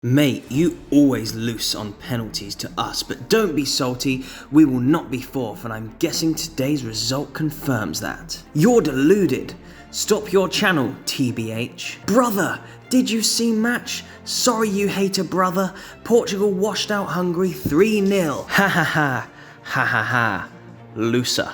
Mate, you always loose on penalties to us, but don't be salty, we will not be fourth, and I'm guessing today's result confirms that. You're deluded. Stop your channel, TBH. Brother, did you see match? Sorry you hater brother. Portugal washed out Hungary 3-0. Ha ha ha. Ha ha ha. Loser.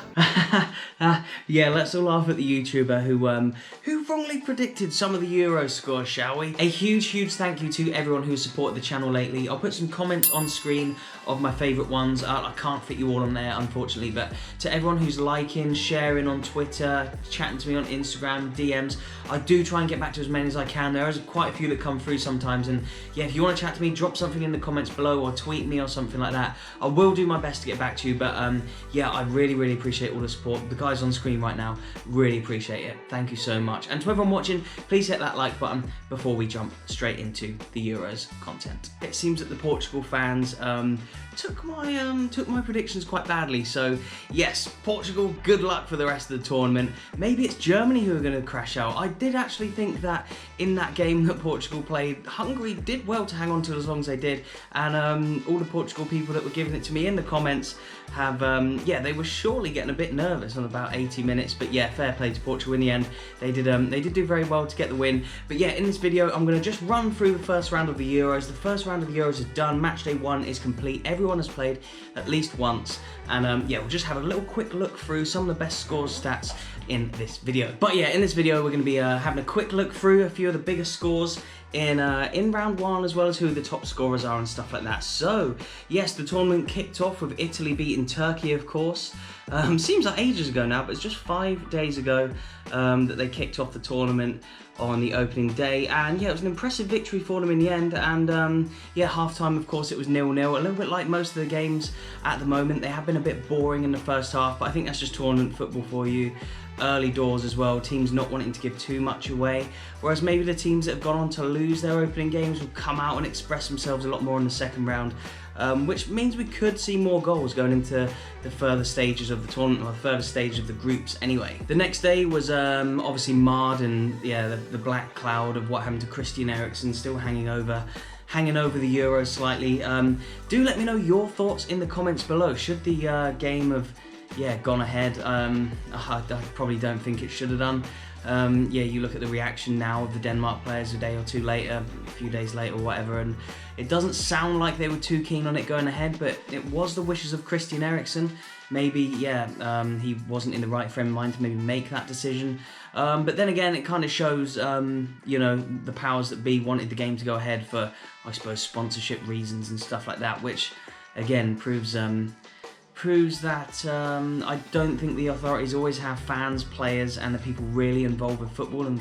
Yeah, let's all laugh at the YouTuber who wrongly predicted some of the Euro scores, shall we? A huge thank you to everyone who's supported the channel lately. I'll put some comments on screen of my favourite ones. I can't fit you all on there, unfortunately, but to everyone who's liking, sharing on Twitter, chatting to me on Instagram, DMs, I do try and get back to as many as I can. There is quite a few that come through sometimes, and yeah, if you want to chat to me, drop something in the comments below or tweet me or something like that. I will do my best to get back to you, but yeah, I really appreciate all the support. The guys on screen right now, really appreciate it. Thank you so much. And to everyone watching, please hit that like button before we jump straight into the Euros content. It seems that the Portugal fans took my predictions quite badly. So yes, Portugal, good luck for the rest of the tournament. Maybe it's Germany who are going to crash out. I did actually think that in that game that Portugal played, Hungary did well to hang on to as long as they did, and all the Portugal people that were giving it to me in the comments have, yeah, they were surely getting a bit nervous on about 80 minutes, but yeah, fair play to Portugal in the end. They did do very well to get the win. But yeah, in this video, I'm going to just run through the first round of the Euros. The first round of the Euros is done. Matchday 1 is complete. Everyone has played at least once, and yeah, we'll just have a little quick look through some of the best scores stats in this video. But yeah, in this video, we're going to be having a quick look through a few of the biggest scores in round 1, as well as who the top scorers are and stuff like that. So yes, the tournament kicked off with Italy beating Turkey, of course. Seems like ages ago now, but it's just 5 days ago that they kicked off the tournament on the opening day, and yeah, it was an impressive victory for them in the end. And yeah, half-time, of course, it was 0-0, a little bit like most of the games at the moment. They have been a bit boring in the first half, but I think that's just tournament football for you. Early doors as well, teams not wanting to give too much away, whereas maybe the teams that have gone on to lose their opening games will come out and express themselves a lot more in the second round, which means we could see more goals going into the further stages of the tournament, or the further stage of the groups anyway. The next day was obviously marred, and yeah, the black cloud of what happened to Christian Eriksen still hanging over the Euros slightly. Do let me know your thoughts in the comments below. Should the game have gone ahead? I probably don't think it should have done. Yeah, you look at the reaction now of the Denmark players a day or two later, a few days later or whatever, and it doesn't sound like they were too keen on it going ahead, but it was the wishes of Christian Eriksen. Maybe, yeah, he wasn't in the right frame of mind to maybe make that decision. But then again, it kind of shows, you know, the powers that be wanted the game to go ahead for, I suppose, sponsorship reasons and stuff like that, which, again, proves that I don't think the authorities always have fans, players, and the people really involved with football and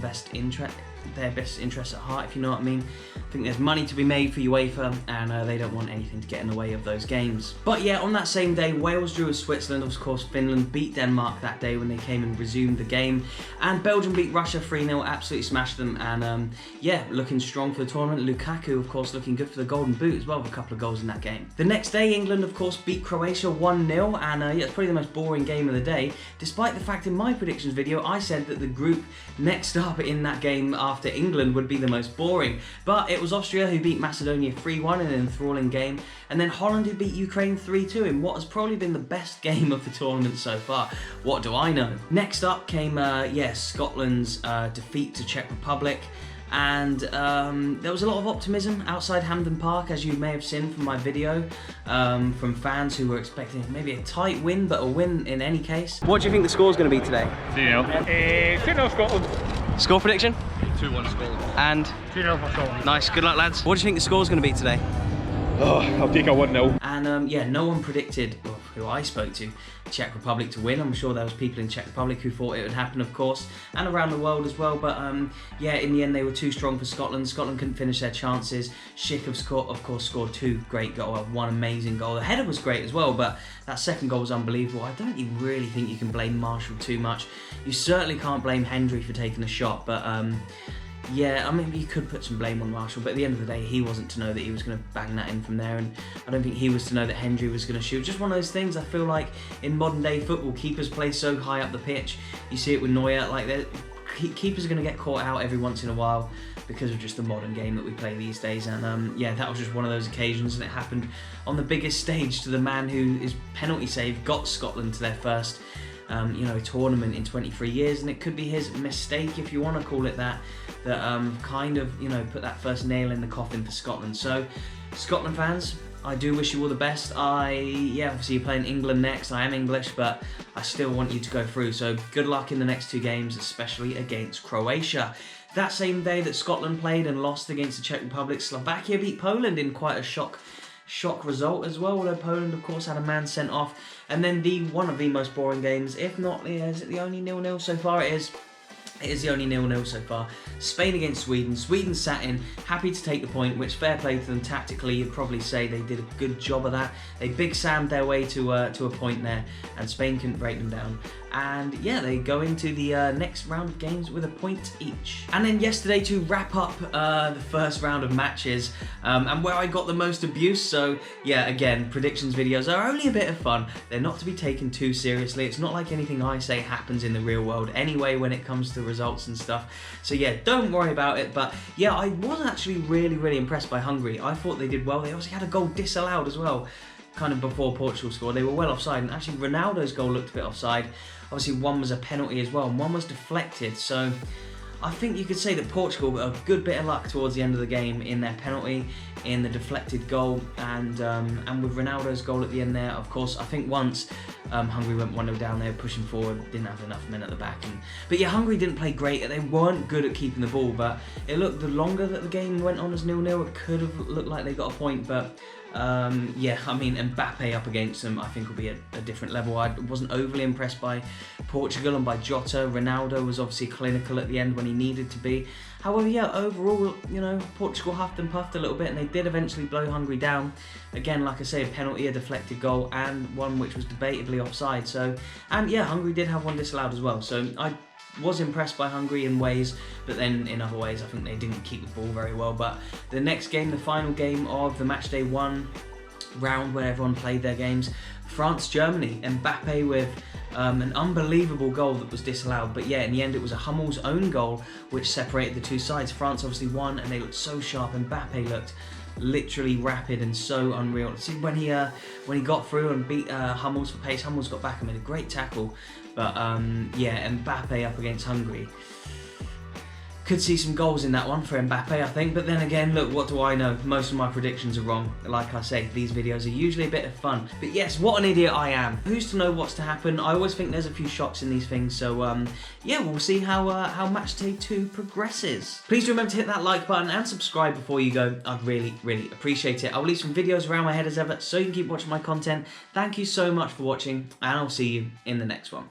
their best interests at heart, if you know what I mean. I think there's money to be made for UEFA, and they don't want anything to get in the way of those games. But yeah, on that same day, Wales drew with Switzerland. Of course, Finland beat Denmark that day when they came and resumed the game, and Belgium beat Russia 3-0, absolutely smashed them, and yeah, looking strong for the tournament. Lukaku, of course, looking good for the Golden Boot as well, with a couple of goals in that game. The next day, England, of course, beat Croatia 1-0, and yeah, it's probably the most boring game of the day, despite the fact in my predictions video, I said that the group next up in that game after England would be the most boring. But it was Austria who beat Macedonia 3-1 in an enthralling game, and then Holland who beat Ukraine 3-2 in what has probably been the best game of the tournament so far. What do I know? Next up came, Scotland's defeat to Czech Republic. And there was a lot of optimism outside Hampden Park, as you may have seen from my video, from fans who were expecting maybe a tight win, but a win in any case. What do you think the score's going to be today? 2-0. 2-0 Scotland. Score prediction? 2-1 Scotland. And? 2-0 for Scotland. Nice, good luck lads. What do you think the score's going to be today? Oh, I'll take a 1-0. And yeah, no one predicted, well, who I spoke to, Czech Republic to win. I'm sure there was people in Czech Republic who thought it would happen, of course, and around the world as well. But yeah, in the end, they were too strong for Scotland. Scotland couldn't finish their chances. Schick, of course, scored 2 great goals, one amazing goal. The header was great as well, but that second goal was unbelievable. I don't even really think you can blame Marshall too much. You certainly can't blame Hendry for taking the shot, but yeah, I mean, you could put some blame on Marshall, but at the end of the day, he wasn't to know that he was going to bang that in from there, and I don't think he was to know that Hendry was going to shoot. Just one of those things, I feel like in modern day football, keepers play so high up the pitch. You see it with Neuer, like keepers are going to get caught out every once in a while. because of just the modern game that we play these days. And yeah, that was just one of those occasions, and it happened on the biggest stage to the man who his penalty save got Scotland to their first tournament in 23 years, and it could be his mistake, if you want to call it that, that kind of, put that first nail in the coffin for Scotland. So, Scotland fans, I do wish you all the best. Obviously you're playing England next. I am English, but I still want you to go through. So good luck in the next 2 games, especially against Croatia. That same day that Scotland played and lost against the Czech Republic, Slovakia beat Poland in quite a shock result as well, although Poland of course had a man sent off. And then one of the most boring games, if not, is it the only 0-0 so far? It is the only 0-0 so far. Spain against Sweden. Sweden sat in, happy to take the point, which fair play to them tactically. You'd probably say they did a good job of that. They Big Sam'd their way to a point there, and Spain couldn't break them down. And yeah, they go into the next round of games with a point each. And then yesterday, to wrap up the first round of matches, and where I got the most abuse. So yeah, again, predictions videos are only a bit of fun. They're not to be taken too seriously. It's not like anything I say happens in the real world anyway when it comes to results and stuff. So yeah, don't worry about it. But yeah, I was actually really impressed by Hungary. I thought they did well. They obviously had a goal disallowed as well, kind of before Portugal scored. They were well offside, and actually Ronaldo's goal looked a bit offside. Obviously one was a penalty as well, and one was deflected. So I think you could say that Portugal got a good bit of luck towards the end of the game in their penalty, in the deflected goal, and with Ronaldo's goal at the end there. Of course, I think once Hungary went 1-0 down, they were pushing forward, didn't have enough men at the back. But yeah, Hungary didn't play great. They weren't good at keeping the ball, but it looked, the longer that the game went on as 0-0, it could have looked like they got a point. But yeah, I mean, Mbappe up against them, I think will be a different level. I wasn't overly impressed by Portugal and by Jota. Ronaldo was obviously clinical at the end when he needed to be. However, yeah, overall, Portugal huffed and puffed a little bit, and they did eventually blow Hungary down. Again, like I say, a penalty, a deflected goal, and one which was debatably offside. So, and yeah, Hungary did have one disallowed as well. So I was impressed by Hungary in ways, but then in other ways I think they didn't keep the ball very well. But the next game, the final game of the Matchday 1 round where everyone played their games, France-Germany, Mbappe with an unbelievable goal that was disallowed. But yeah, in the end it was a Hummels own goal which separated the two sides. France obviously won, and they looked so sharp. Mbappe looked literally rapid and so unreal. See, when he got through and beat Hummels for pace, Hummels got back and made a great tackle. But yeah, Mbappe up against Hungary. Could see some goals in that one for Mbappe, I think. But then again, look, what do I know? Most of my predictions are wrong. Like I say, these videos are usually a bit of fun. But yes, what an idiot I am. Who's to know what's to happen? I always think there's a few shocks in these things. So yeah, we'll see how Matchday 2 progresses. Please remember to hit that like button and subscribe before you go. I'd really appreciate it. I'll leave some videos around my head as ever, so you can keep watching my content. Thank you so much for watching, and I'll see you in the next one.